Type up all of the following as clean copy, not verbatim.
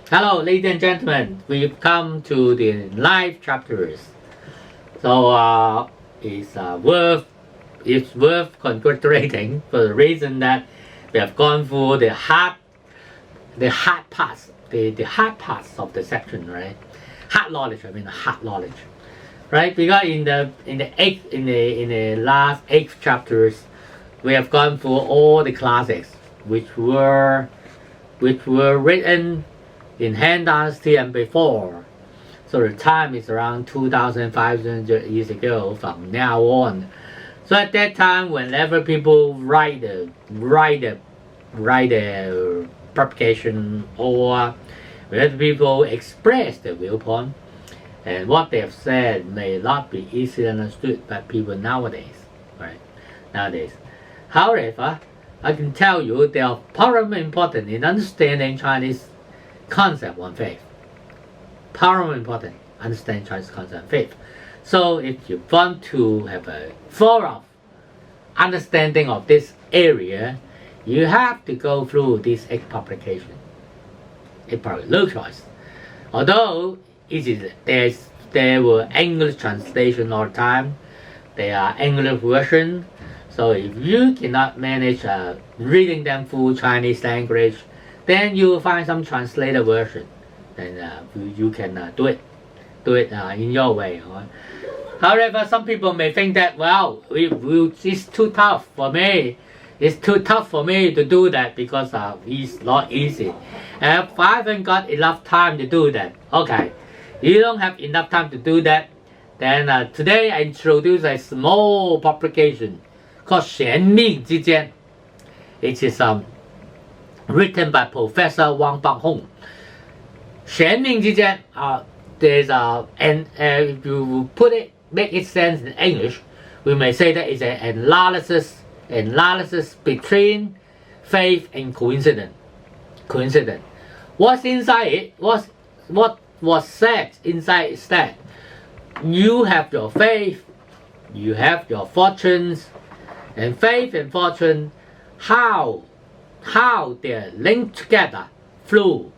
Hello, ladies and gentlemen. We've come to the live chapters. So it's worth congratulating for the reason that we have gone through the hard parts, the hard parts of the section, right? Hard knowledge. Hard knowledge, right? Because in the last 8 chapters, we have gone through all the classics which were written in Han Dynasty and before. So the time is around 2,500 years ago from now on. So at that time, whenever people write a publication, or whenever people express their viewpoint, and what they have said may not be easily understood by people nowadays, right? However, I can tell you they are paramount important in understanding Chinese concept on faith. Paramount important, understand Chinese concept on faith. So if you want to have a thorough understanding of this area, you have to go through this 8 publication. It's probably no choice. Although there were English translation all the time, there are English version. So if you cannot manage reading them through Chinese language, then you will find some translated version. Then you can do it in your way. However, some people may think that, well, it's too tough for me. It's too tough for me to do that because it's not easy. And if I haven't got enough time to do that, okay, you don't have enough time to do that, then today I introduce a small publication called 缘命之间. It is written by Professor Wang Banghong. 缘命之间, there's if you make it sense in English, we may say that it's an analysis between faith and coincidence. What's inside it? What was said inside is that you have your faith, you have your fortunes, and faith and fortune, how they're linked together through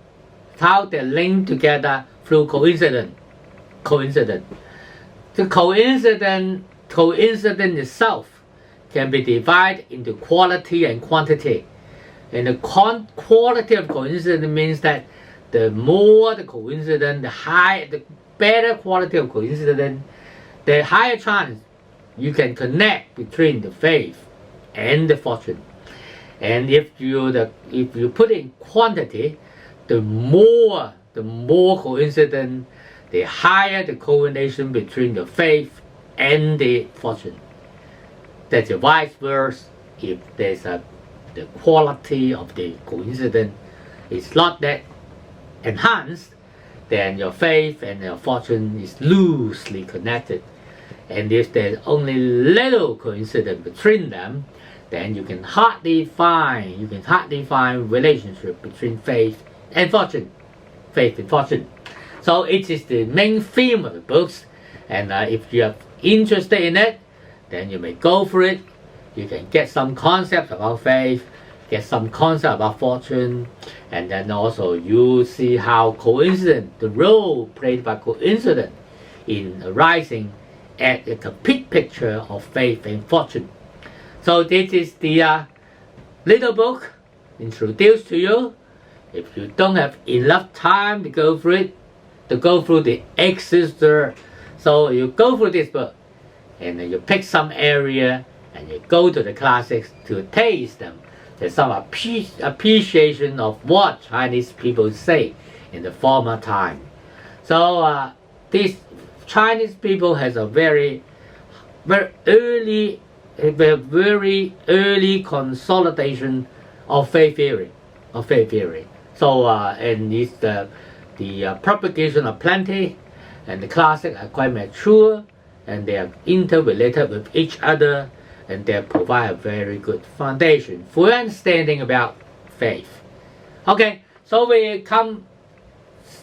coincidence. The coincidence itself can be divided into quality and quantity. And the quality of coincidence means that the more the coincidence, the better quality of coincidence, the higher chance you can connect between the faith and the fortune. And if you put in quantity, the more coincidence, the higher the correlation between the faith and the fortune. That's the vice versa. If there's the quality of the coincidence is not that enhanced, then your faith and your fortune is loosely connected. And if there's only little coincidence between them, then you can hardly find relationship between faith and fortune. So it is the main theme of the books, and if you are interested in it, then you may go for it. You can get some concepts about faith, get some concept about fortune, and then also you see how coincidence, the role played by coincidence in arising at a complete picture of faith and fortune. So this is the little book introduced to you. If you don't have enough time to go through the exeter, so you go through this book, and then you pick some area and you go to the classics to taste them. There's some appreciation of what Chinese people say in the former time. So these Chinese people has a very early consolidation of faith theory. So and it's the propagation of plenty, and the classics are quite mature, and they are interrelated with each other, and they provide a very good foundation for understanding about faith. Okay, so we come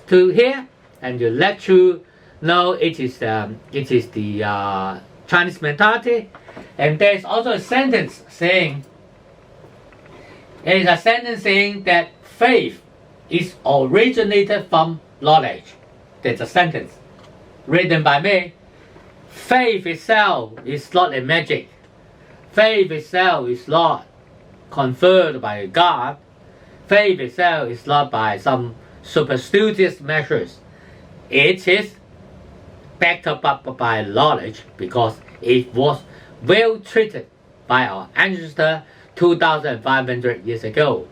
to here and to let you know it is the Chinese mentality, and there's also a sentence saying that faith is originated from knowledge. That's a sentence written by me. Faith itself is not a magic. Faith itself is not conferred by God. Faith itself is not by some superstitious measures. It is backed up by knowledge because it was well treated by our ancestor 2,500 years ago.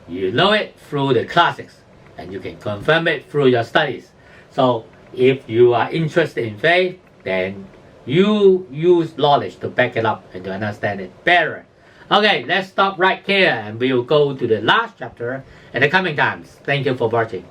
You know it through the classics and you can confirm it through your studies. So if you are interested in faith, then you use knowledge to back it up and to understand it better. Okay, let's stop right here and we'll go to the last chapter in the coming times. Thank you for watching.